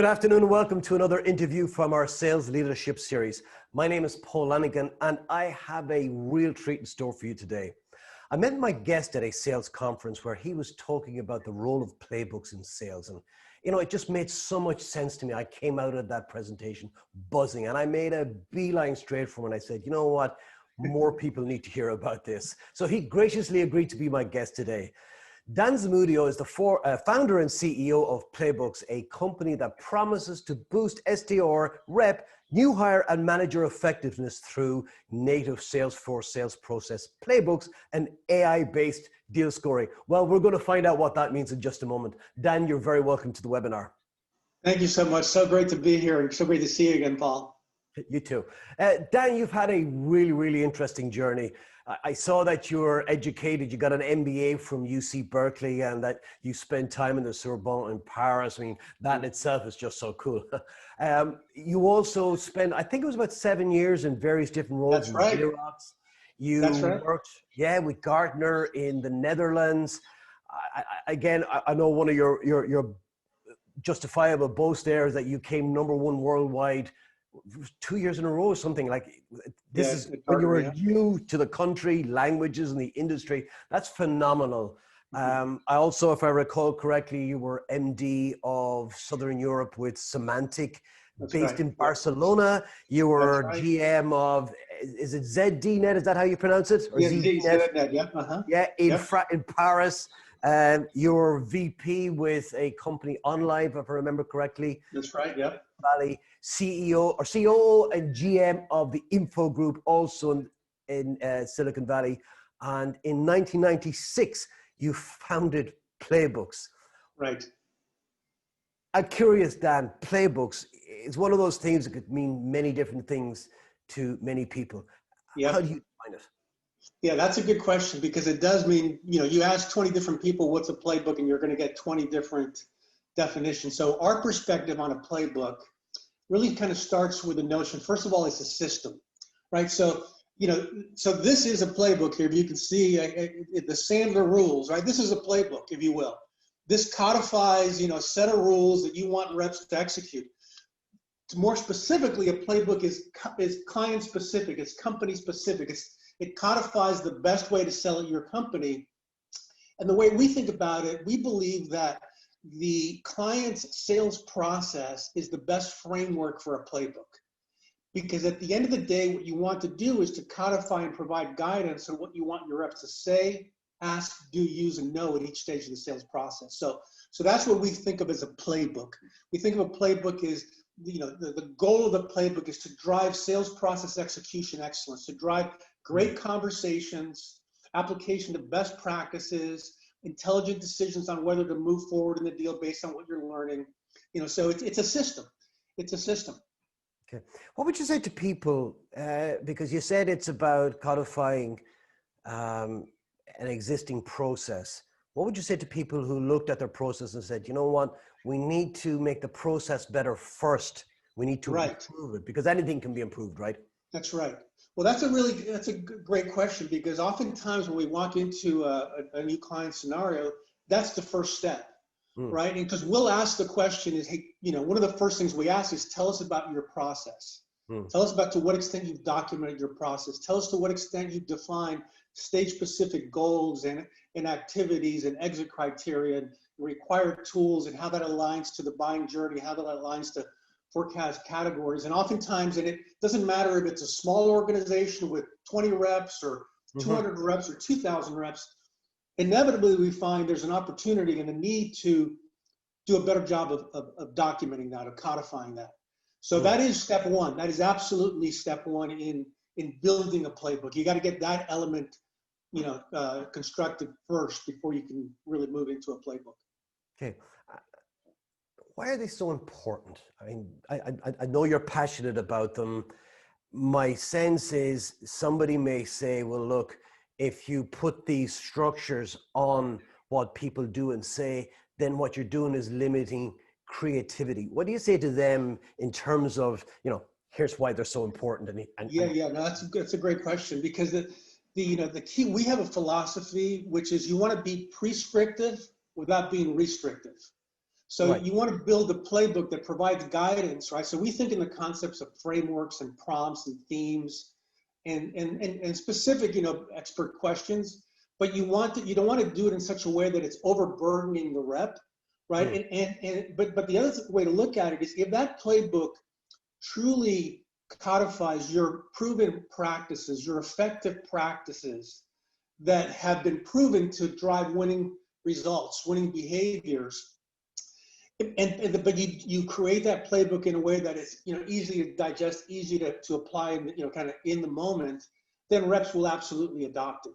Good afternoon and welcome to another interview from our sales leadership series. My name is Paul Lanigan and I have a real treat in store for you today. I met my guest at a sales conference where he was talking about the role of playbooks in sales, and it just made so much sense to me. I came out of that presentation buzzing and I made a beeline straight for him and I said, you know what, more people need to hear about this. So he graciously agreed to be my guest today. Dan Zamudio is the founder and CEO of Playbooks, a company that promises to boost SDR, rep, new hire, and manager effectiveness through native Salesforce sales process, Playbooks, and AI-based deal scoring. Well, we're going to find out what that means in just a moment. Dan, you're very welcome to the webinar. Thank you so much. So great to be here and so great to see you again, Paul. You too. Dan, you've had a really, really interesting journey. I saw that you're educated, you got an MBA from UC Berkeley, and that you spent time in the Sorbonne in Paris. I mean, that in itself is just so cool. You also spent, I think it was about 7 years in various different roles. That's right. Xerox. You worked, with Gartner in the Netherlands. I know one of your justifiable boast there is that you came #1 worldwide 2 years in a row or something. Like this is when you were new to the country, languages, and the industry. That's phenomenal. I also, if I recall correctly, you were MD of Southern Europe with Semantic, based in Barcelona. You were GM of, is it ZDNet? Is that how you pronounce it? Or ZDNet, yeah. In Paris. You were VP with a company OnLive, if I remember correctly. That's right, yeah. Valley, CEO or COO and GM of the Info Group, also in Silicon Valley. And in 1996, you founded Playbooks. Right. I'm curious, Dan, Playbooks is one of those things that could mean many different things to many people. Yeah. How do you define it? Yeah, that's a good question, because it does mean, you ask 20 different people what's a playbook and you're going to get 20 different definitions. So our perspective on a playbook really kind of starts with the notion, first of all, it's a system, right? So, so this is a playbook here. You can see the Sandler rules, right? This is a playbook, if you will. This codifies, a set of rules that you want reps to execute. More specifically, a playbook is client specific, it's company specific, it codifies the best way to sell your company. And the way we think about it, we believe that the client's sales process is the best framework for a playbook. Because at the end of the day, what you want to do is to codify and provide guidance on what you want your reps to say, ask, do, use, and know at each stage of the sales process. So that's what we think of as a playbook. We think of a playbook as, the goal of the playbook is to drive sales process execution excellence, to drive great conversations, application of best practices, intelligent decisions on whether to move forward in the deal based on what you're learning. So it's a system. It's a system. Okay. What would you say to people, because you said it's about codifying an existing process. What would you say to people who looked at their process and said, you know what, we need to make the process better first. We need to improve it, because anything can be improved, right? That's right. Well, that's a great question, because oftentimes when we walk into a new client scenario, that's the first step, right? And because we'll ask the question is, hey, one of the first things we ask is, tell us about your process. Tell us about to what extent you've documented your process. Tell us to what extent you've defined stage-specific goals and activities and exit criteria and required tools, and how that aligns to the buying journey, how that aligns to forecast categories. And oftentimes, and it doesn't matter if it's a small organization with 20 reps or 200 reps or 2,000 reps, inevitably we find there's an opportunity and a need to do a better job of documenting that, of codifying that. So that is step one. That is absolutely step one in building a playbook. You got to get that element, constructed first before you can really move into a playbook. Okay. Why are they so important? I mean, I know you're passionate about them. My sense is somebody may say, well, look, if you put these structures on what people do and say, then what you're doing is limiting creativity. What do you say to them in terms of, here's why they're so important? No, that's a great question, because the key, we have a philosophy, which is you want to be prescriptive without being restrictive. So Right. you want to build a playbook that provides guidance, right? So we think in the concepts of frameworks and prompts and themes and specific, expert questions, but you don't want to do it in such a way that it's overburdening the rep, right? Mm. But the other way to look at it is if that playbook truly codifies your proven practices, your effective practices that have been proven to drive winning results, winning behaviors, but you create that playbook in a way that is easy to digest, easy to apply, and kind of in the moment, then reps will absolutely adopt it.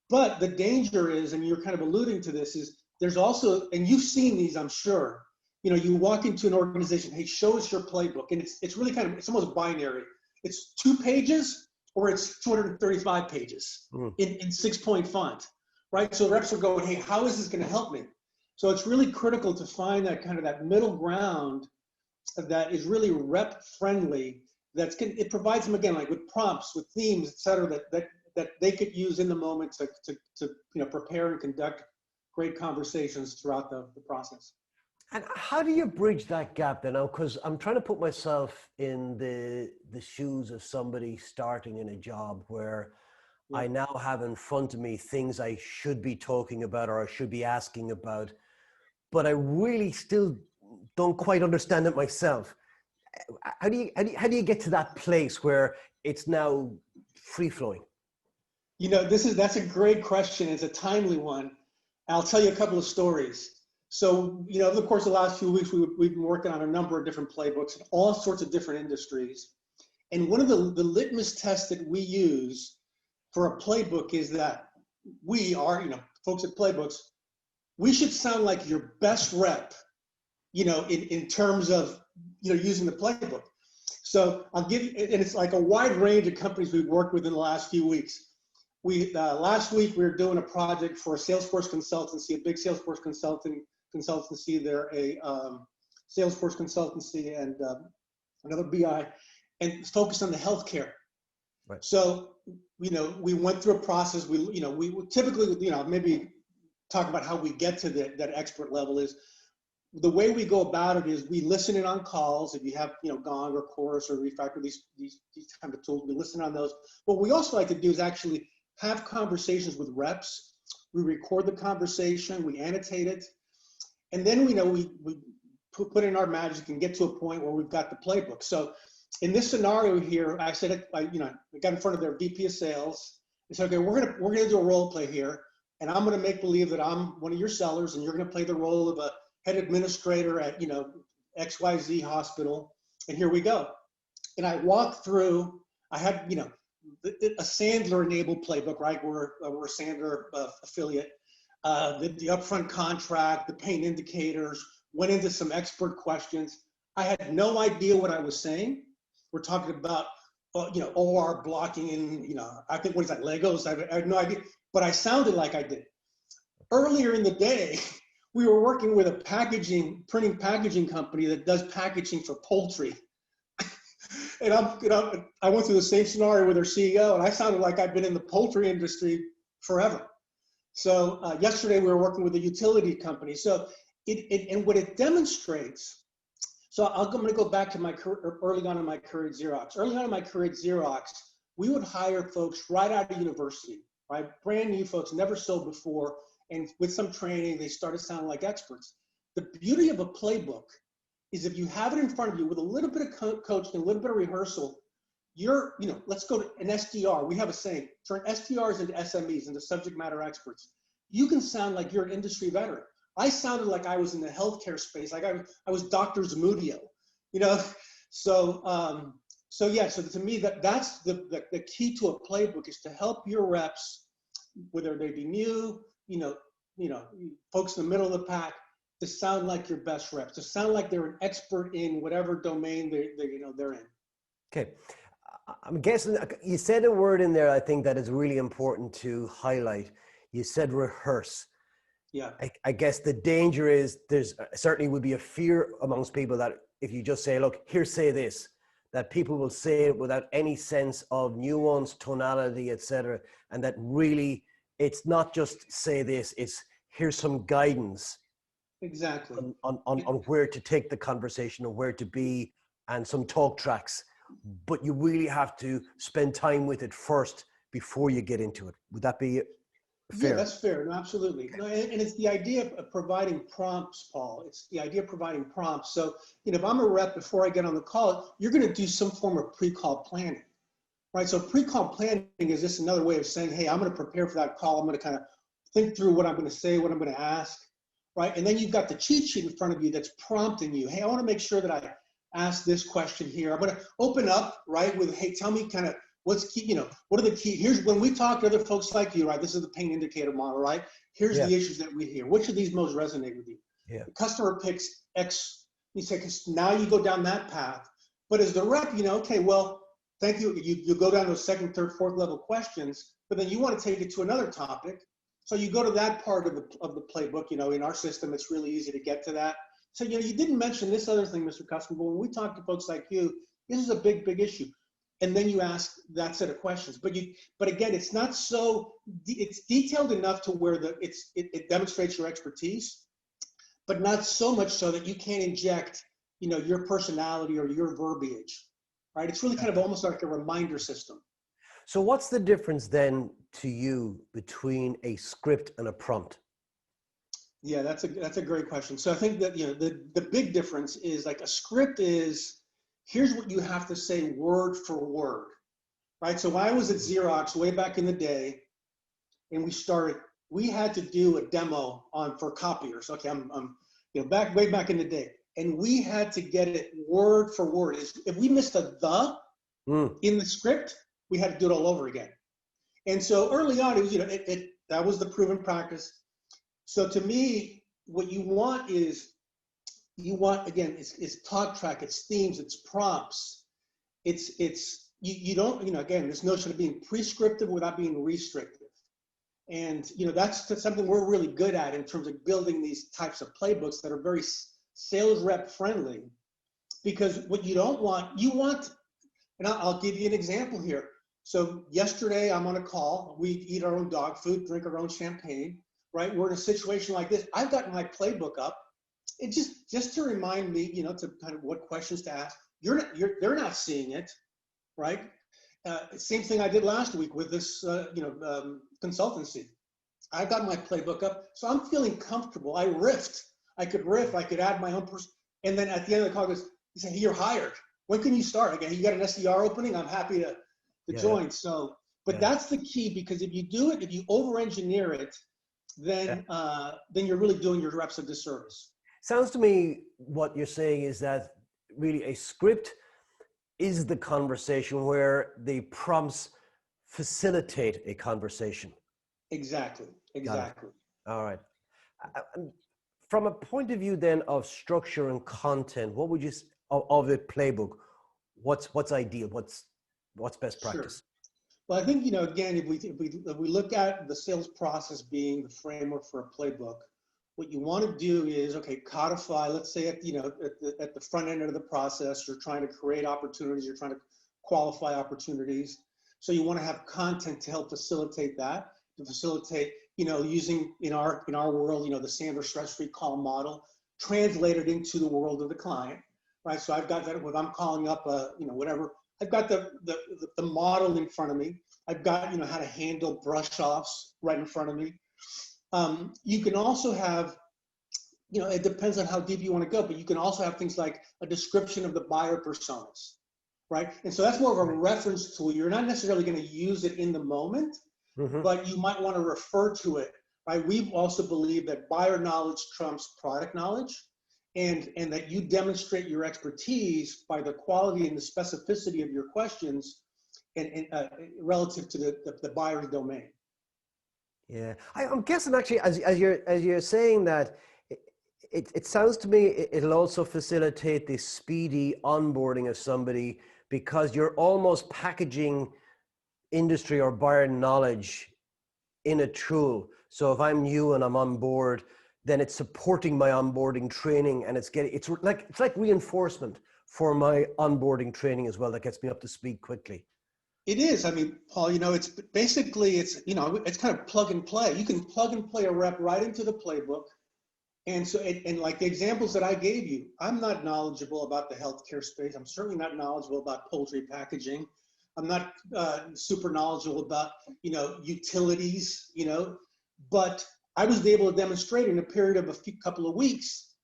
But the danger is, and you're kind of alluding to this, is there's also, and you've seen these, I'm sure. You walk into an organization, hey, show us your playbook, and it's really it's almost binary. It's 2 pages or it's 235 pages in 6-point font, right? So reps are going, hey, how is this going to help me? So it's really critical to find that middle ground that is really rep friendly. It provides them, again, like with prompts, with themes, et cetera, that they could use in the moment to prepare and conduct great conversations throughout the process. And how do you bridge that gap then? Because I'm trying to put myself in the shoes of somebody starting in a job where I now have in front of me things I should be talking about or I should be asking about, but I really still don't quite understand it myself. How do you get to that place where it's now free flowing? That's a great question. It's a timely one. I'll tell you a couple of stories. So, over the course of the last few weeks, we've been working on a number of different playbooks in all sorts of different industries. And one of the litmus tests that we use for a playbook is that we are, folks at Playbooks, we should sound like your best rep, in terms of, using the playbook. So I'll give you, and it's like a wide range of companies we've worked with in the last few weeks. Last week we were doing a project for a Salesforce consultancy, a big Salesforce consultancy. They're a Salesforce consultancy and another BI, and focused on the healthcare. Right. So, we went through a process. We would typically, maybe talk about how we get to that expert level. Is the way we go about it is we listen in on calls. If you have, Gong or Chorus or Refactor, these kind of tools, we listen on those. What we also like to do is actually have conversations with reps. We record the conversation, we annotate it, and then we put in our magic and get to a point where we've got the playbook. So in this scenario here, I said I got in front of their VP of sales. I said, okay, we're gonna do a role play here, and I'm gonna make believe that I'm one of your sellers, and you're gonna play the role of a head administrator at XYZ hospital, and here we go. And I walked through. I had a Sandler enabled playbook, right? We're a Sandler affiliate. The upfront contract, the pain indicators, went into some expert questions. I had no idea what I was saying. We're talking about, OR blocking and, I think, what is that, Legos? I had no idea, but I sounded like I did. Earlier in the day, we were working with a printing packaging company that does packaging for poultry. And I went through the same scenario with their CEO, and I sounded like I've been in the poultry industry forever. So yesterday we were working with a utility company. So and what it demonstrates. So I'm going to go back to my career, early on in my career at Xerox. Early on in my career at Xerox, we would hire folks right out of university, right? Brand new folks, never sold before, and with some training, they started sounding like experts. The beauty of a playbook is if you have it in front of you with a little bit of coaching, a little bit of rehearsal, let's go to an SDR. We have a saying, turn SDRs into SMEs, into subject matter experts. You can sound like you're an industry veteran. I sounded like I was in the healthcare space, like I was Dr. Zamudio, So to me, that's the key to a playbook, is to help your reps, whether they be new, folks in the middle of the pack, to sound like your best reps, to sound like they're an expert in whatever domain they're in. Okay. I'm guessing you said a word in there, I think, that is really important to highlight. You said rehearse. Yeah. I guess the danger is there's certainly would be a fear amongst people that if you just say, look, here, say this, that people will say it without any sense of nuance, tonality, etc. And that really it's not just say this, it's here's some guidance. Exactly. on where to take the conversation and where to be, and some talk tracks. But you really have to spend time with it first before you get into it. Would that be Yeah, fair? that's fair. No, absolutely. No, and it's the idea of providing prompts, Paul. It's the idea of providing prompts. So, if I'm a rep, before I get on the call, you're going to do some form of pre-call planning, right? So pre-call planning is just another way of saying, hey, I'm going to prepare for that call. I'm going to kind of think through what I'm going to say, what I'm going to ask, right? And then you've got the cheat sheet in front of you that's prompting you. Hey, I want to make sure that I ask this question here. I'm going to open up, right, with, hey, tell me kind of what's key, what are the key, here's when we talk to other folks like you, right? This is the pain indicator model, right? Here's Yeah. the issues that we hear. Which of these most resonate with you? Yeah. The customer picks X, you say, because now you go down that path. But as the rep, okay, well, thank you. You go down those second, third, fourth level questions, but then you want to take it to another topic. So you go to that part of the playbook. In our system, it's really easy to get to that. So, you didn't mention this other thing, Mr. Customer, but when we talk to folks like you, this is a big, big issue. And then you ask that set of questions. But again, it's not so, it's detailed enough to where it demonstrates your expertise, but not so much so that you can't inject, your personality or your verbiage, right? It's really kind of almost like a reminder system. So what's the difference then to you between a script and a prompt? Yeah, that's a great question. So I think that, the big difference is, like, a script is, here's what you have to say word for word, right? So when I was at Xerox way back in the day, and we had to do a demo for copiers. Okay, I'm way back in the day, and we had to get it word for word. If we missed a the in the script, we had to do it all over again. And so early on, it was, that was the proven practice. So to me, what you want is, again, it's talk track, it's themes, it's prompts. You don't, again, this notion of being prescriptive without being restrictive. And, that's something we're really good at in terms of building these types of playbooks that are very sales rep friendly. Because what you don't want, and I'll give you an example here. So yesterday I'm on a call, we eat our own dog food, drink our own champagne, right? We're in a situation like this. I've got my playbook up. It just to remind me, to kind of what questions to ask. They're not seeing it, right? Same thing I did last week with this, consultancy. I got my playbook up, so I'm feeling comfortable. I riffed. I could riff. I could add my own person. And then at the end of the call, he said, "Hey, you're hired. When can you start?" Again, you got an SDR opening. I'm happy to join. So, but that's the key, because if you over-engineer it, then you're really doing your reps a disservice. Sounds to me what you're saying is that really a script is the conversation where the prompts facilitate a conversation. Exactly. All right. From a point of view then of structure and content, what would you of a playbook? What's ideal? What's best practice? Sure. Well, I think, again, if we look at the sales process being the framework for a playbook, what you want to do is, codify, let's say at the front end of the process, you're trying to create opportunities, you're trying to qualify opportunities. So you want to have content to help facilitate that, using in our world, the Sanders stress-free call model, translated into the world of the client, right? So I've got that when I'm calling up, whatever, I've got the model in front of me. I've got, how to handle brush offs right in front of me. You can also have, it depends on how deep you want to go, but you can also have things like a description of the buyer personas, right? And so that's more of a reference tool. You're not necessarily going to use it in the moment, but you might want to refer to it, right? We also believe that buyer knowledge trumps product knowledge, and that you demonstrate your expertise by the quality and the specificity of your questions and relative to the buyer's domain. Yeah, I'm guessing actually, as you're saying that, it sounds to me it'll also facilitate the speedy onboarding of somebody, because you're almost packaging industry or buyer knowledge in a tool. So if I'm new and I'm on board, then it's supporting my onboarding training, and it's like reinforcement for my onboarding training as well, that gets me up to speed quickly. It is. I mean, Paul, it's basically, it's kind of plug and play. You can plug and play a rep right into the playbook, And so, and like the examples that I gave you, I'm not knowledgeable about the healthcare space. I'm certainly not knowledgeable about poultry packaging. I'm not super knowledgeable about, utilities, but I was able to demonstrate in a period of couple of weeks,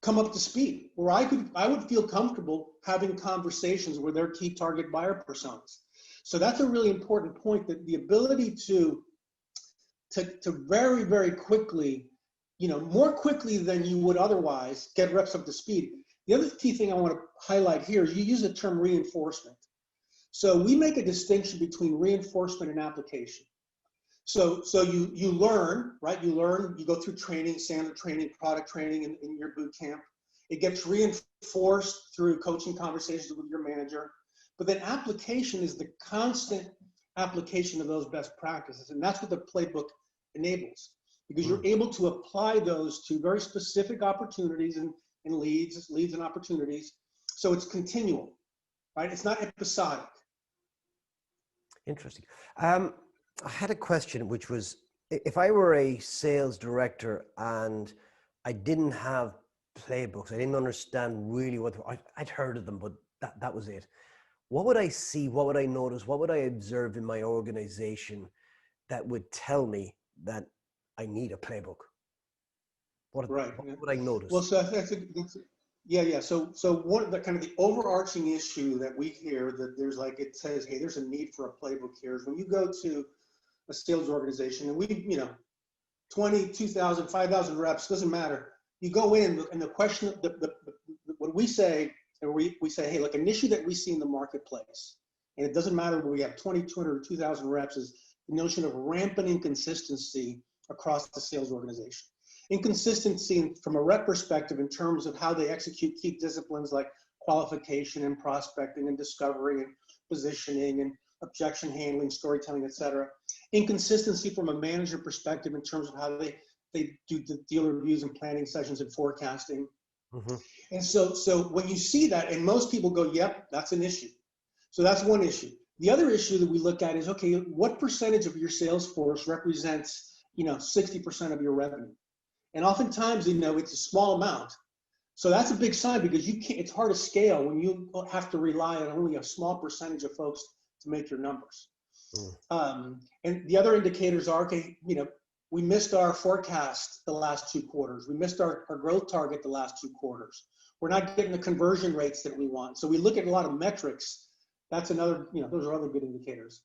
come up to speed where I would feel comfortable having conversations with their key target buyer personas. So that's a really important point, that the ability to very, very quickly, more quickly than you would otherwise, get reps up to speed. The other key thing I want to highlight here is you use the term reinforcement. So we make a distinction between reinforcement and application. So you learn, right? You go through training, standard training, product training in your boot camp. It gets reinforced through coaching conversations with your manager. But then application is the constant application of those best practices. And that's what the playbook enables, because you're able to apply those to very specific opportunities and leads and opportunities. So it's continual, right? It's not episodic. Interesting. I had a question, which was, if I were a sales director and I didn't have playbooks, I didn't understand really I'd heard of them, but that was it. What would I see? What would I notice? What would I observe in my organization that would tell me that I need a playbook? What would I notice? Well, so yeah. So one of the kind of the overarching issue that we hear that there's it says, hey, there's a need for a playbook here, is when you go to a sales organization and we, 20, 2,000, 5,000 reps, doesn't matter. You go in and the question, what we say, and we say, hey, look, an issue that we see in the marketplace, and it doesn't matter whether we have 20, 200, or 2,000 reps, is the notion of rampant inconsistency across the sales organization. Inconsistency from a rep perspective in terms of how they execute key disciplines like qualification and prospecting and discovery and positioning and objection handling, storytelling, etc. Inconsistency from a manager perspective in terms of how they do the deal reviews and planning sessions and forecasting. Mm-hmm. And so when you see that, and most people go, yep, that's an issue. So that's one issue. The other issue that we look at is, okay, what percentage of your sales force represents, 60% of your revenue? And oftentimes, it's a small amount. So that's a big sign, because it's hard to scale when you have to rely on only a small percentage of folks to make your numbers. And the other indicators are, okay, we missed our forecast the last 2 quarters. We missed our growth target the last 2 quarters. We're not getting the conversion rates that we want. So we look at a lot of metrics. That's another, those are other good indicators.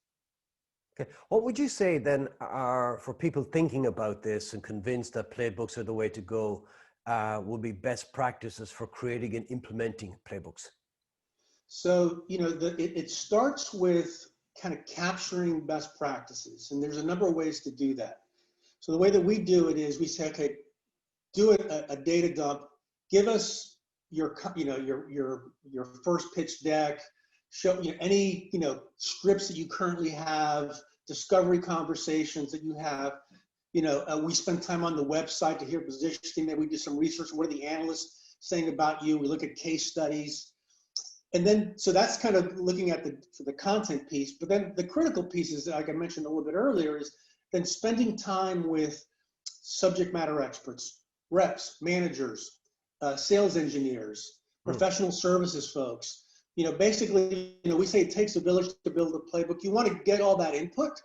Okay. What would you say then are, for people thinking about this and convinced that playbooks are the way to go, will be best practices for creating and implementing playbooks? So, it starts with kind of capturing best practices. And there's a number of ways to do that. So the way that we do it is we say, okay, do a data dump, give us your first pitch deck, show any, scripts that you currently have, discovery conversations that you have. We spend time on the website to hear positioning, that we do some research. What are the analysts saying about you? We look at case studies. And then, so that's kind of looking at the content piece. But then the critical pieces, like I mentioned a little bit earlier, is then spending time with subject matter experts, reps, managers, sales engineers, professional services folks. Basically, we say it takes a village to build a playbook. You want to get all that input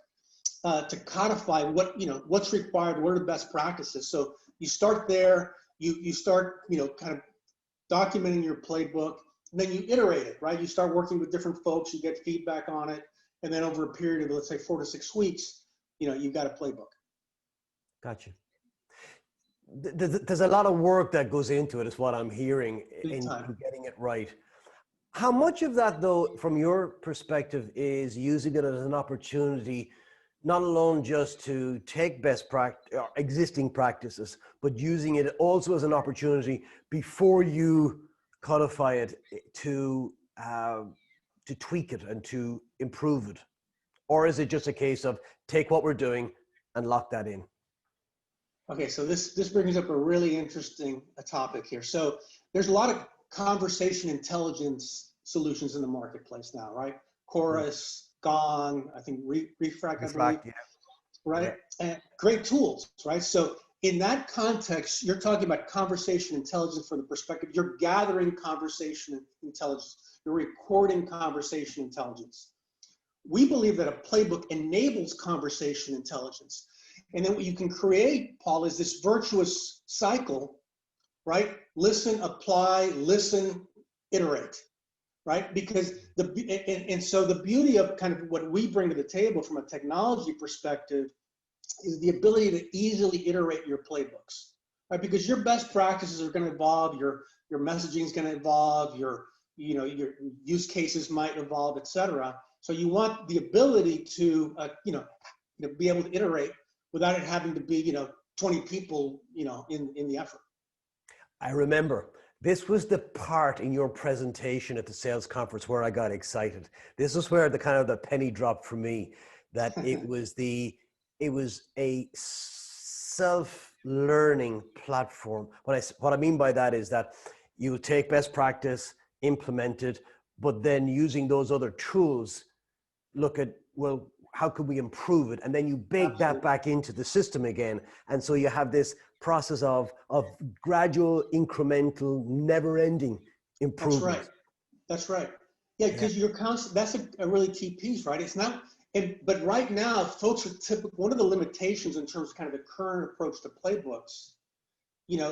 to codify what's required, what are the best practices. So you start there, you start, kind of documenting your playbook, and then you iterate it, right? You start working with different folks, you get feedback on it, and then over a period of, let's say, 4 to 6 weeks, you've got a playbook. Gotcha. There's a lot of work that goes into it, is what I'm hearing, in getting it right. How much of that, though, from your perspective, is using it as an opportunity, not alone just to take existing practices, but using it also as an opportunity before you codify it to tweak it and to improve it? Or is it just a case of take what we're doing and lock that in? Okay, so this brings up a really interesting topic here. So there's a lot of conversation intelligence solutions in the marketplace now, right? Chorus, Gong, I think Refract, I believe, yeah. right? Yeah. And great tools, right? So in that context, you're talking about conversation intelligence from the perspective, you're gathering conversation intelligence, you're recording conversation intelligence. We believe that a playbook enables conversation intelligence. And then what you can create, Paul, is this virtuous cycle, right? Listen, apply, listen, iterate, right? Because so the beauty of kind of what we bring to the table from a technology perspective is the ability to easily iterate your playbooks, right? Because your best practices are going to evolve, your messaging is going to evolve, your use cases might evolve, et cetera. So you want the ability to, be able to iterate without it having to be, 20 people, in the effort. I remember this was the part in your presentation at the sales conference where I got excited. This is where the kind of the penny dropped for me, that it was a self-learning platform. What I mean by that is that you take best practice, implement it, but then using those other tools, look at, well, how could we improve it? And then you bake that back into the system again. And so you have this process of gradual, incremental, never-ending improvement. That's right. Yeah, because you're constant. That's a really key piece, right? It's not, but right now, folks are typically, one of the limitations in terms of kind of the current approach to playbooks,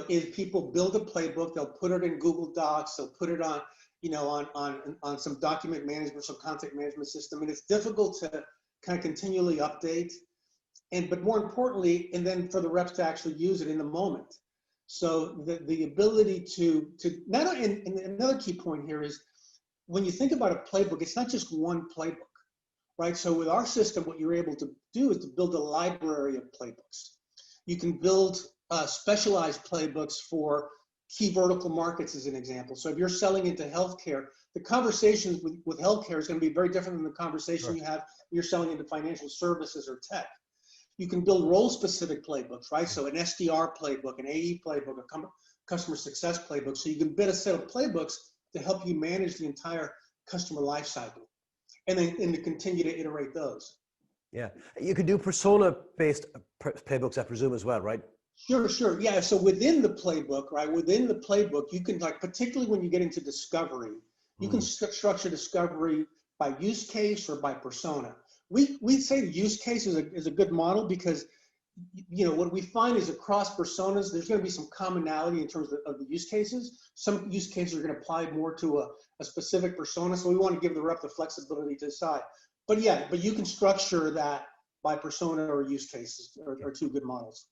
is people build a playbook, they'll put it in Google Docs, they'll put it on, on some document management, some content management system, and it's difficult to kind of continually update, but more importantly, and then for the reps to actually use it in the moment. So the ability to not only, and another key point here is when you think about a playbook, it's not just one playbook, right? So with our system, what you're able to do is to build a library of playbooks. You can build specialized playbooks for key vertical markets as an example. So if you're selling into healthcare, the conversations with healthcare is going to be very different than the conversation you have when you're selling into financial services or tech. You can build role-specific playbooks, right? So an SDR playbook, an AE playbook, a customer success playbook. So you can build a set of playbooks to help you manage the entire customer lifecycle, and to continue to iterate those. Yeah, you could do persona-based playbooks, I presume, as well, right? Sure. Yeah. So within the playbook, right? Within the playbook, you can, like, particularly when you get into discovery, you can structure discovery by use case or by persona. We say the use case is a good model because, what we find is across personas, there's going to be some commonality in terms of the use cases. Some use cases are going to apply more to a specific persona. So we want to give the rep the flexibility to decide. But you can structure that by persona or use cases are two good models.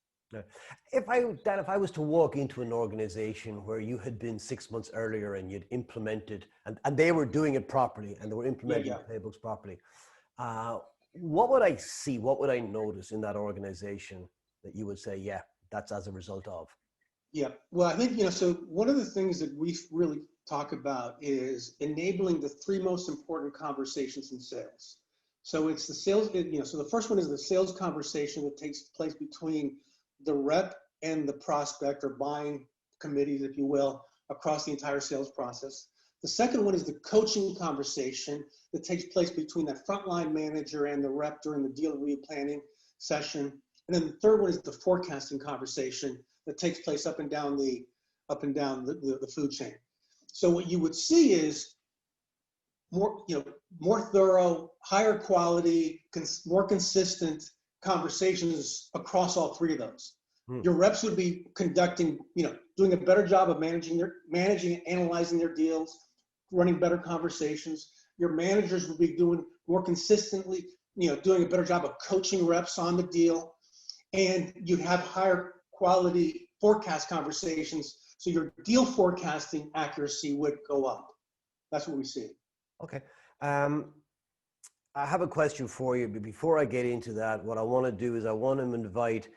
If I was to walk into an organization where you had been 6 months earlier and you'd implemented, and they were doing it properly and they were implementing playbooks properly, what would I see? What would I notice in that organization that you would say, yeah, that's as a result of? Yeah, well, I think, so one of the things that we really talk about is enabling the three most important conversations in sales. So it's the sales, so the first one is the sales conversation that takes place between the rep and the prospect, or buying committees, if you will, across the entire sales process. The second one is the coaching conversation that takes place between that frontline manager and the rep during the deal review planning session. And then the third one is the forecasting conversation that takes place up and down the food chain. So what you would see is more thorough, higher quality, more consistent conversations across all three of those. Your reps would be conducting, doing a better job of managing and analyzing their deals, running better conversations. Your managers would be doing more consistently, doing a better job of coaching reps on the deal, and you'd have higher quality forecast conversations. So your deal forecasting accuracy would go up. That's what we see. Okay. I have a question for you, but before I get into that, what I want to do is I want to invite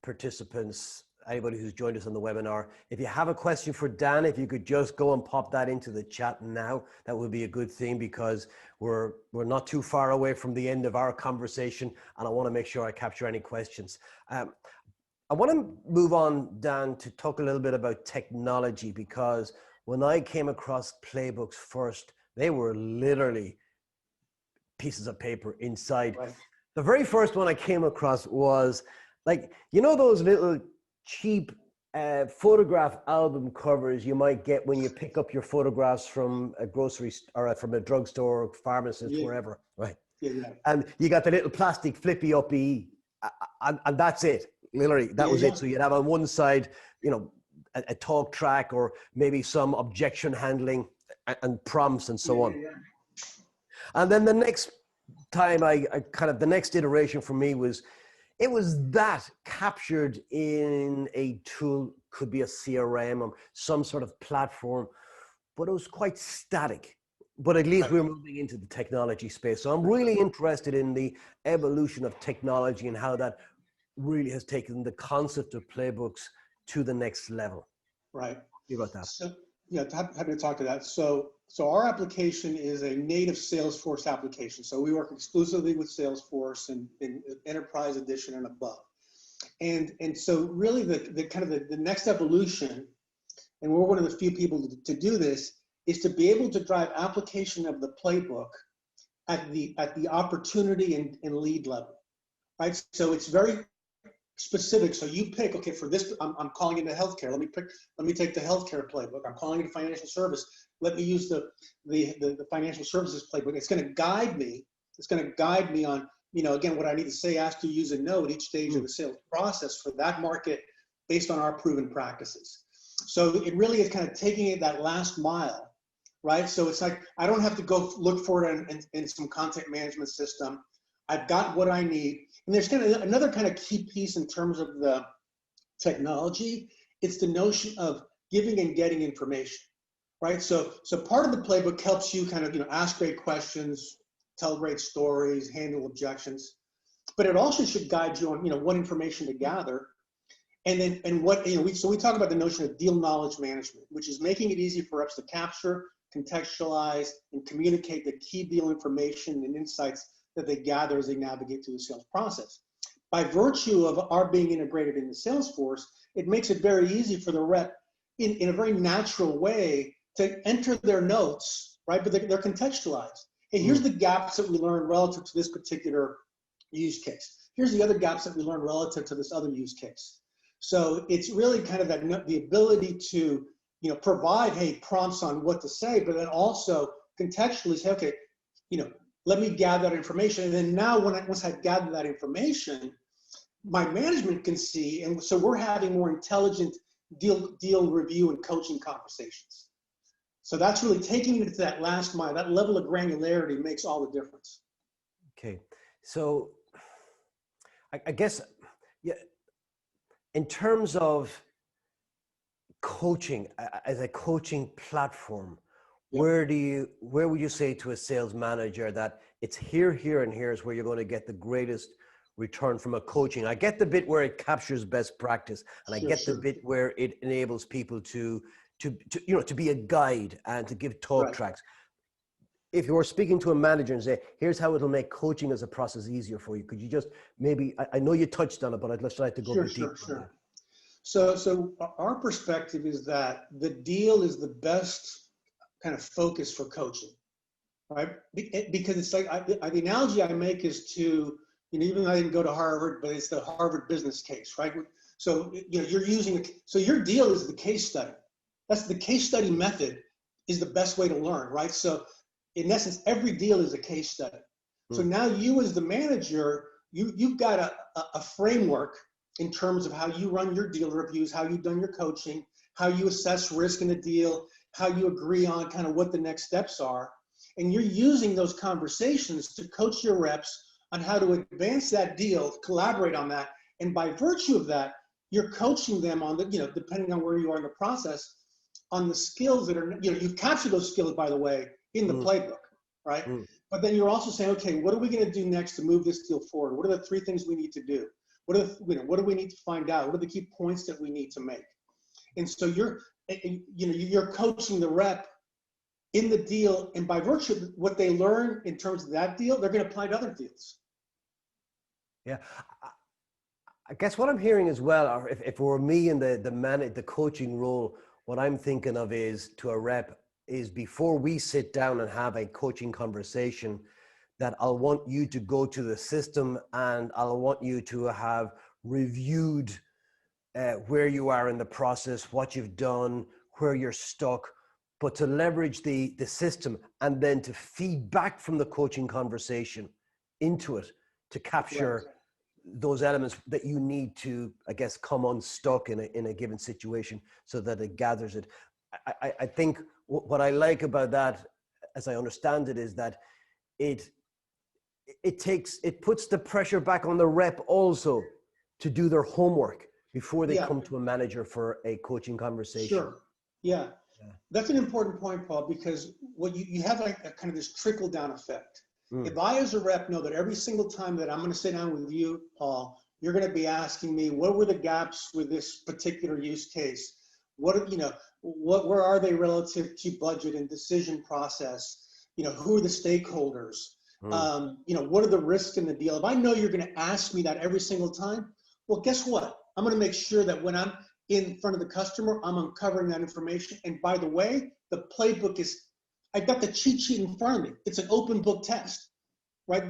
participants, anybody who's joined us on the webinar, if you have a question for Dan, if you could just go and pop that into the chat now, that would be a good thing, because we're not too far away from the end of our conversation, and I want to make sure I capture any questions. I want to move on, Dan, to talk a little bit about technology, because when I came across Playbooks first, they were literally pieces of paper inside. Right. The very first one I came across was Like, you know, those little cheap photograph album covers you might get when you pick up your photographs from a grocery or from a drugstore, pharmacist, Yeah, wherever, right? yeah, yeah, And you got the little plastic flippy uppy, and that's it. Literally, that yeah, was yeah, it. So you'd have on one side, you know, a talk track or maybe some objection handling and prompts and yeah, so on. yeah, And then the next time I kind of, the next iteration for me was, it was that captured in a tool, could be a CRM or some sort of platform, but it was quite static. But at least right, we're moving into the technology space. So I'm really interested in the evolution of technology and how that really has taken the concept of playbooks to the next level. right. You about that? So yeah, happy to talk to that. So our application is a native Salesforce application. So we work exclusively with Salesforce and in Enterprise Edition and above. And so really the kind of the next evolution, and we're one of the few people to do this, is to be able to drive application of the playbook at the opportunity and lead level, right? So it's very specific. So you pick, okay, for this, I'm calling into healthcare. Let me take the healthcare playbook. I'm calling into financial service. Let me use the financial services playbook. It's going to guide me. It's going to guide me on, you know, again, what I need to say, ask to use a note each stage of the sales process for that market based on our proven practices. So it really is kind of taking it that last mile, right? So it's like, I don't have to go look for it in some content management system. I've got what I need. And there's kind of another kind of key piece in terms of the technology. It's the notion of giving and getting information, right? So part of the playbook helps you kind of, you know, ask great questions, tell great stories, handle objections, but it also should guide you on, you know, what information to gather. And then, and what, you know, so we talk about the notion of deal knowledge management, which is making it easy for reps to capture, contextualize, and communicate the key deal information and insights that they gather as they navigate through the sales process. By virtue of our being integrated into Salesforce, it makes it very easy for the rep in a very natural way to enter their notes, right? But they're contextualized. Hey, here's the gaps that we learned relative to this particular use case. Here's the other gaps that we learned relative to this other use case. So it's really kind of that, the ability to, you know, provide, hey, prompts on what to say, but then also contextually say, okay, you know, let me gather that information. And then now once I've gathered that information, my management can see, and so we're having more intelligent deal review and coaching conversations. So that's really taking it to that last mile. That level of granularity makes all the difference. Okay. So I guess, yeah, in terms of coaching as a coaching platform, where would you say to a sales manager that it's here, and here is where you're going to get the greatest return from a coaching? I get the bit where it captures best practice, and I get the bit where it enables people to you know, to be a guide and to give talk tracks. If you were speaking to a manager and say, here's how it'll make coaching as a process easier for you, could you just maybe, I know you touched on it, but I'd just like to go a bit deeper on that. So our perspective is that the deal is the best kind of focus for coaching, right? Because it's like, the analogy I make is to, you know, even though I didn't go to Harvard, but it's the Harvard business case, right? So, you know, you're using, so your deal is the case study. That's the case study method is the best way to learn, right? So in essence, every deal is a case study. So now you as the manager, you've got a framework in terms of how you run your deal reviews, how you've done your coaching, how you assess risk in a deal, how you agree on kind of what the next steps are. And you're using those conversations to coach your reps on how to advance that deal, collaborate on that. And by virtue of that, you're coaching them on the, you know, depending on where you are in the process, on the skills that are, you know, you've captured those skills, by the way, in the playbook, right? But then you're also saying, okay, what are we going to do next to move this deal forward? What are the 3 things we need to do? What are the, you know, what do we need to find out? What are the key points that we need to make? And so you're, you know, you're coaching the rep in the deal, and by virtue of what they learn in terms of that deal, they're going to apply to other deals. Yeah. I guess what I'm hearing as well, or if it were me in the coaching role, what I'm thinking of is to a rep is before we sit down and have a coaching conversation, that I'll want you to go to the system and I'll want you to have reviewed where you are in the process, what you've done, where you're stuck, but to leverage the system and then to feed back from the coaching conversation into it to capture those elements that you need to, I guess, come unstuck in a given situation so that it gathers it. I think what I like about that, as I understand it, is that it puts the pressure back on the rep also to do their homework before they come to a manager for a coaching conversation. Sure. Yeah. That's an important point, Paul, because what you have a kind of this trickle down effect. If I as a rep know that every single time that I'm going to sit down with you, Paul, you're going to be asking me, what were the gaps with this particular use case? Where are they relative to budget and decision process? Who are the stakeholders? What are the risks in the deal? If I know you're going to ask me that every single time, well, guess what? I'm going to make sure that when I'm in front of the customer, I'm uncovering that information. And by the way, the playbook I've got the cheat sheet in front of me. It's an open book test, right?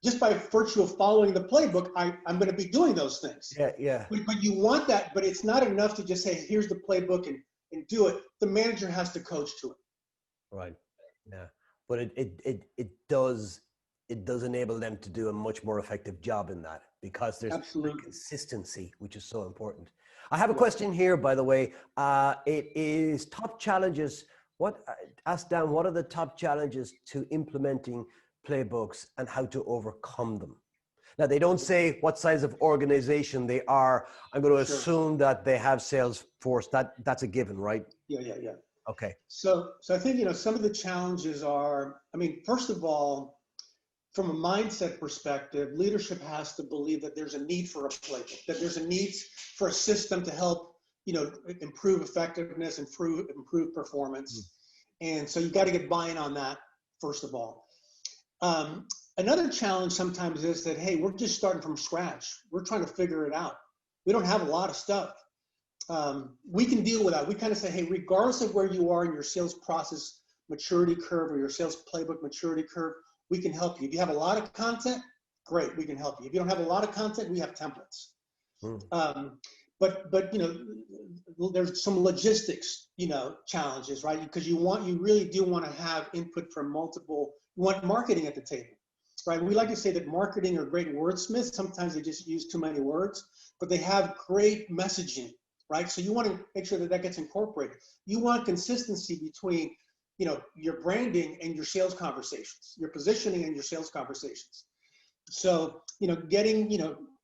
Just by virtue of following the playbook, I'm going to be doing those things. Yeah. But you want that, but it's not enough to just say, here's the playbook and do it. The manager has to coach to it. Right. Yeah. But it does enable them to do a much more effective job in that, because there's consistency, which is so important. I have a question here, by the way. It is top challenges. Ask Dan, what are the top challenges to implementing playbooks and how to overcome them? Now, they don't say what size of organization they are. I'm going to assume that they have Salesforce. That's a given, right? Yeah. Okay. So I think, some of the challenges are, first of all, from a mindset perspective, leadership has to believe that there's a need for a playbook, that there's a need for a system to help, improve effectiveness, improve performance. And so you got to get buy-in on that, first of all. Another challenge sometimes is that, hey, we're just starting from scratch. We're trying to figure it out. We don't have a lot of stuff. We can deal with that. We kind of say, hey, regardless of where you are in your sales process maturity curve or your sales playbook maturity curve, we can help you. If you have a lot of content, great, we can help you. If you don't have a lot of content, we have templates. But there's some logistics, challenges, right? Because you really do want to have input from multiple. You want marketing at the table, right? We like to say that marketing are great wordsmiths. Sometimes they just use too many words, but they have great messaging, right? So you want to make sure that gets incorporated. You want consistency between, your branding and your sales conversations, your positioning and your sales conversations. So,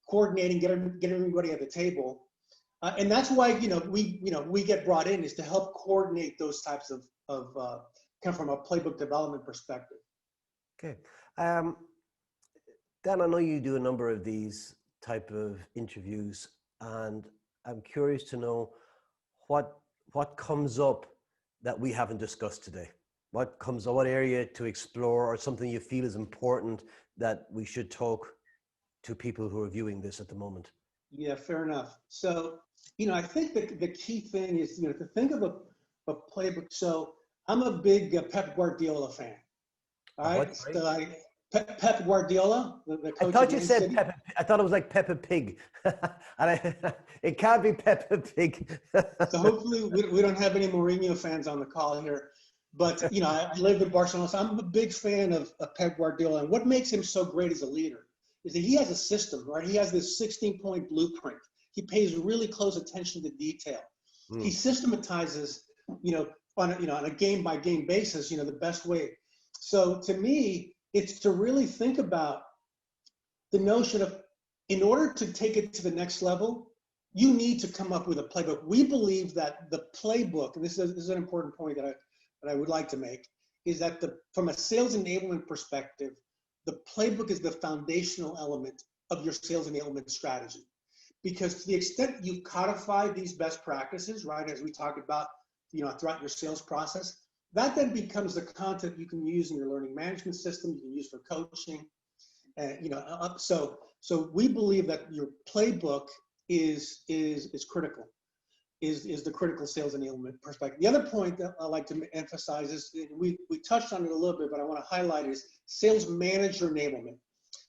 coordinating, get everybody at the table. And that's why, we get brought in, is to help coordinate those types of kind of from a playbook development perspective. Okay. Dan, I know you do a number of these type of interviews, and I'm curious to know what comes up that we haven't discussed today. What area to explore, or something you feel is important that we should talk to people who are viewing this at the moment? Yeah, fair enough. So, I think the key thing is, to think of a playbook. So I'm a big Pep Guardiola fan. All right. So Pep Guardiola, the coach. I thought you said City. Peppa. I thought it was like Peppa Pig, and it can't be Peppa Pig. So hopefully we don't have any Mourinho fans on the call here. But I live in Barcelona, so I'm a big fan of Pep Guardiola. And what makes him so great as a leader is that he has a system, right? He has this 16-point blueprint. He pays really close attention to detail. He systematizes, on a game-by-game basis, the best way. So to me, it's to really think about the notion of, in order to take it to the next level, you need to come up with a playbook. We believe that the playbook, and this is an important point that I would like to make, is that from a sales enablement perspective, the playbook is the foundational element of your sales enablement strategy. Because to the extent you codify these best practices, right, as we talked about, throughout your sales process, that then becomes the content you can use in your learning management system, you can use for coaching. So we believe that your playbook is critical, is the critical sales enablement perspective. The other point that I like to emphasize is, we touched on it a little bit, but I want to highlight, is sales manager enablement.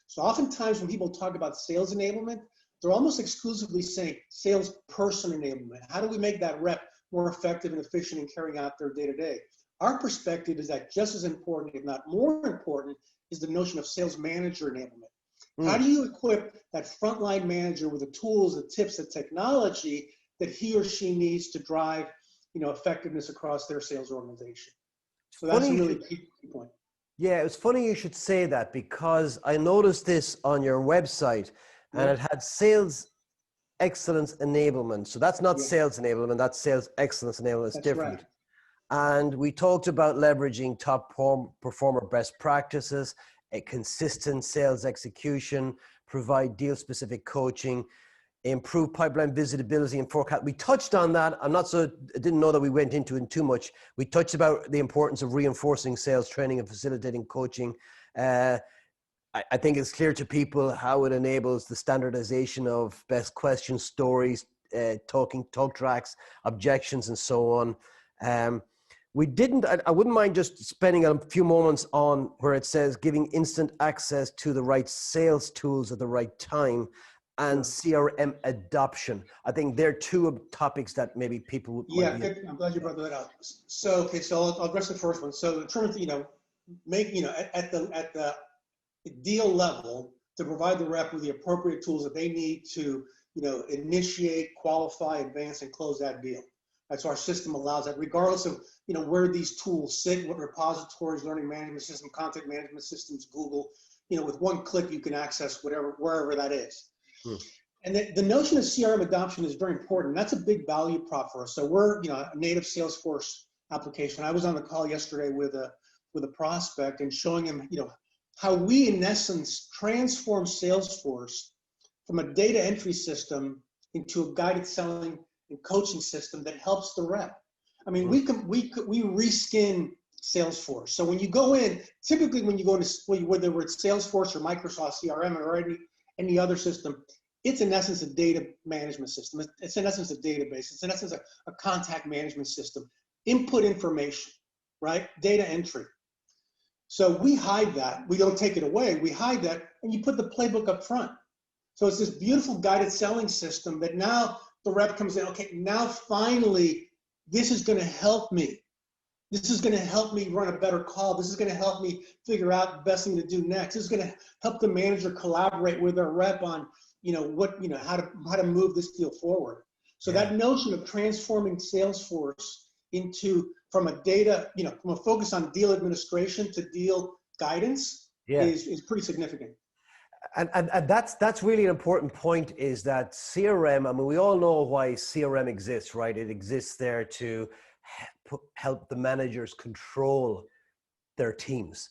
So oftentimes when people talk about sales enablement, they're almost exclusively saying salesperson enablement. How do we make that rep more effective and efficient in carrying out their day-to-day? Our perspective is that just as important, if not more important, is the notion of sales manager enablement. How do you equip that frontline manager with the tools, the tips, the technology that he or she needs to drive, effectiveness across their sales organization? So that's a really key point. Yeah, it's funny you should say that, because I noticed this on your website, and it had sales excellence enablement. So that's not sales enablement, that's sales excellence enablement. It's different. Right. And we talked about leveraging top performer best practices, a consistent sales execution, provide deal specific coaching, improve pipeline visibility and forecast. We touched on that. I didn't know that we went into it too much. We touched about the importance of reinforcing sales training and facilitating coaching. I think it's clear to people how it enables the standardization of best questions, stories, talk tracks, objections, and so on. I wouldn't mind just spending a few moments on where it says giving instant access to the right sales tools at the right time, and CRM adoption. I think they're two topics that maybe people would. Yeah, good. I'm glad you brought that up. So I'll address the first one. So in terms of, at the deal level, to provide the rep with the appropriate tools that they need to, initiate, qualify, advance, and close that deal. That's our system allows that, regardless of, where these tools sit, what repositories, learning management system, content management systems, Google, with one click, you can access wherever that is. And the notion of CRM adoption is very important. That's a big value prop for us. So we're, a native Salesforce application. I was on the call yesterday with a prospect and showing him, how we, in essence, transform Salesforce from a data entry system into a guided selling and coaching system that helps the rep. I mean, we reskin Salesforce. So when you go in, typically when you go into, whether it's Salesforce or Microsoft CRM or any other system, it's in essence a data management system. It's in essence a database. It's in essence a contact management system. Input information, right? Data entry. So we hide that. We don't take it away. We hide that, and you put the playbook up front. So it's this beautiful guided selling system that now the rep comes in, okay, now finally, this is going to help me. This is going to help me run a better call. This is going to help me figure out the best thing to do next. This is going to help the manager collaborate with their rep on, how to move this deal forward. So that notion of transforming Salesforce from a data, from a focus on deal administration to deal guidance is pretty significant. And that's really an important point, is that CRM, I mean, we all know why CRM exists, right? It exists there to help the managers control their teams.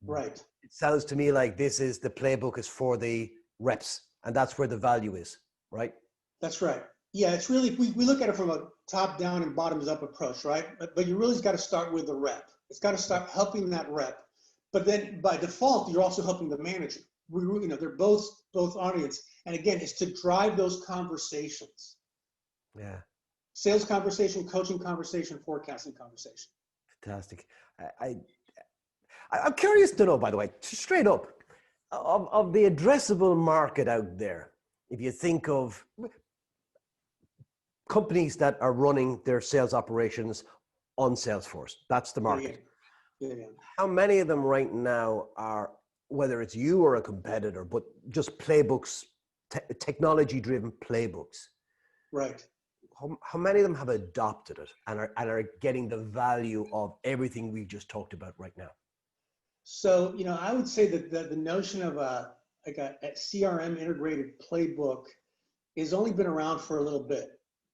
Right. It sounds to me like the playbook is for the reps, and that's where the value is, right? That's right. Yeah, it's really, we look at it from a top down and bottoms up approach, right? But you really got to start with the rep. It's got to start helping that rep. But then by default, you're also helping the manager. They're both audience. And again, it's to drive those conversations. Yeah. Sales conversation, coaching conversation, forecasting conversation. Fantastic. I'm curious to know, by the way, straight up, of the addressable market out there, if you think of companies that are running their sales operations on Salesforce, that's the market. Yeah. How many of them right now are, whether it's you or a competitor, but just playbooks, technology-driven playbooks? Right. How many of them have adopted it and are getting the value of everything we've just talked about right now? So, I would say that the notion of a CRM integrated playbook has only been around for a little bit.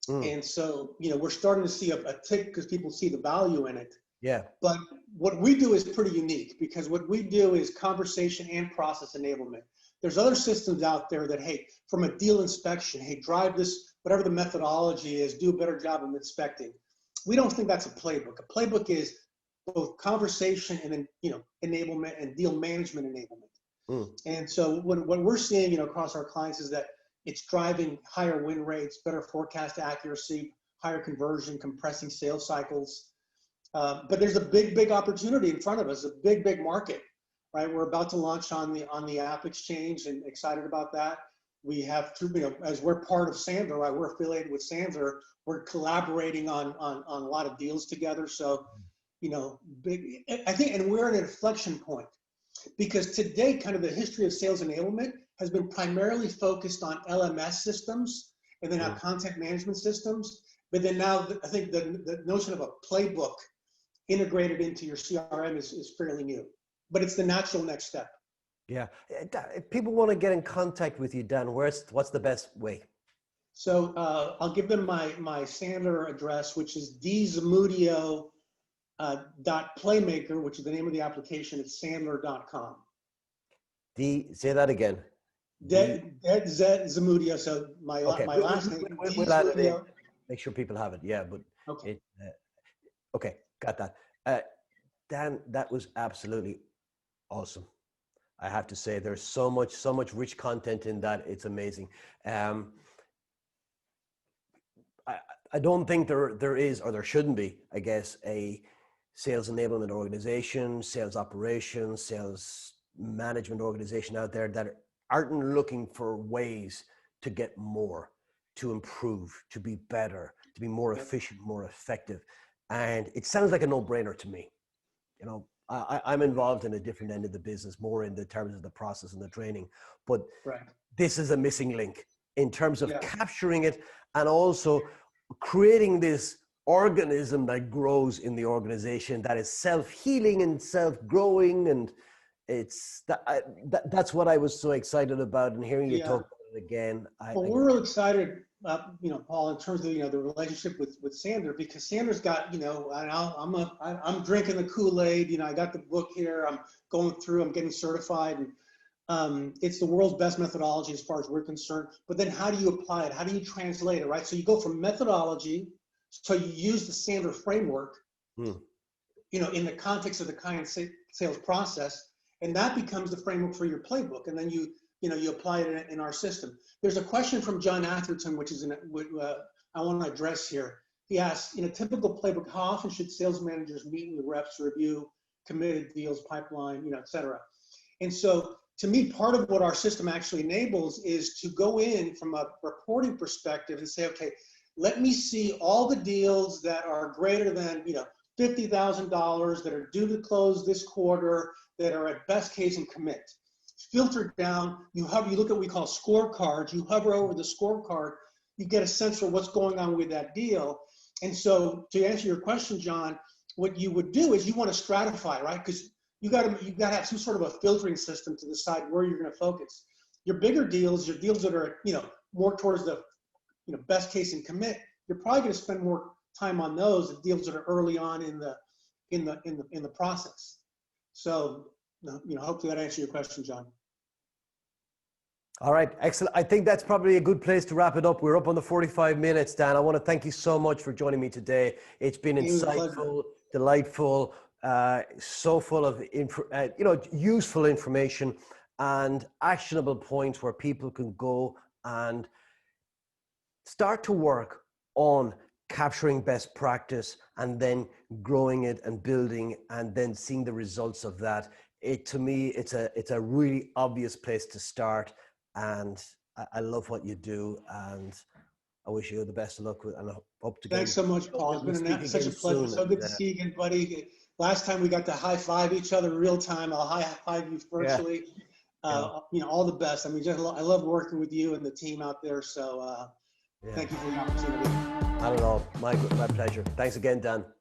And so, we're starting to see a tick because people see the value in it. Yeah. But what we do is pretty unique, because what we do is conversation and process enablement. There's other systems out there that, hey, from a deal inspection, hey, drive this, whatever the methodology is, do a better job of inspecting. We don't think that's a playbook. A playbook is both conversation and then, enablement and deal management enablement. And so what we're seeing, across our clients is that it's driving higher win rates, better forecast accuracy, higher conversion, compressing sales cycles. But there's a big opportunity in front of us, a big market, right? We're about to launch on the App Exchange and excited about that. we have to, as we're part of Sandler, right? We're affiliated with Sandler. We're collaborating on a lot of deals together. So, I think, and we're at an inflection point because today, kind of the history of sales enablement has been primarily focused on LMS systems and then our content management systems. But then now, I think the notion of a playbook integrated into your CRM is fairly new, but it's the natural next step. Yeah. If people want to get in contact with you, Dan, what's the best way? So I'll give them my Sandler address, which is dzamudio.playmaker, which is the name of the application. It's sandler.com. Say that again. Zamudio. So my last name. We'll add it in. Make sure people have it. Yeah, but okay. Okay, got that. Dan, that was absolutely awesome. I have to say, there's so much rich content in that. It's amazing. I don't think there is, or there shouldn't be, I guess, a sales enablement organization, sales operations, sales management organization out there that aren't looking for ways to get more, to improve, to be better, to be more efficient, more effective. And it sounds like a no-brainer to me. I'm involved in a different end of the business, more in the terms of the process and the training, but this is a missing link in terms of capturing it and also creating this organism that grows in the organization that is self-healing and self-growing. And that's what I was so excited about, and hearing you talk about it again. We're real excited, Paul, in terms of, the relationship with Sandler, because Sandler's got, I'm drinking the Kool-Aid, I got the book here, I'm going through, I'm getting certified, and it's the world's best methodology as far as we're concerned. But then how do you apply it? How do you translate it, right? So you go from methodology, so you use the Sandler framework, in the context of the client sales process, and that becomes the framework for your playbook. And then you apply it in our system. There's a question from John Atherton, which is I want to address here. He asks, in a typical playbook, how often should sales managers meet with reps to review committed deals, pipeline, et cetera? And so to me, part of what our system actually enables is to go in from a reporting perspective and say, okay, let me see all the deals that are greater than, $50,000 that are due to close this quarter, that are at best case and commit. Filter down, you look at what we call scorecards, you hover over the scorecard, you get a sense for what's going on with that deal. And so to answer your question, John, what you would do is you want to stratify, right? Because you got to have some sort of a filtering system to decide where you're going to focus. Your bigger deals, your deals that are, more towards the, best case and commit, you're probably going to spend more time on those than deals that are early on in the process. So, hopefully that answers your question, John. All right, excellent. I think that's probably a good place to wrap it up. We're up on the 45 minutes, Dan. I want to thank you so much for joining me today. It's been insightful, delightful, so full of useful information and actionable points where people can go and start to work on capturing best practice and then growing it and building and then seeing the results of that. To me, it's a really obvious place to start, and I love what you do, and I wish you the best of luck with, and I hope to get. Thanks so much, Paul. It's been such a pleasure. So good to see you again, buddy. Last time we got to high five each other real time. I'll high five you virtually. All the best. I love working with you and the team out there. So thank you for the opportunity. Not at all. My pleasure. Thanks again, Dan.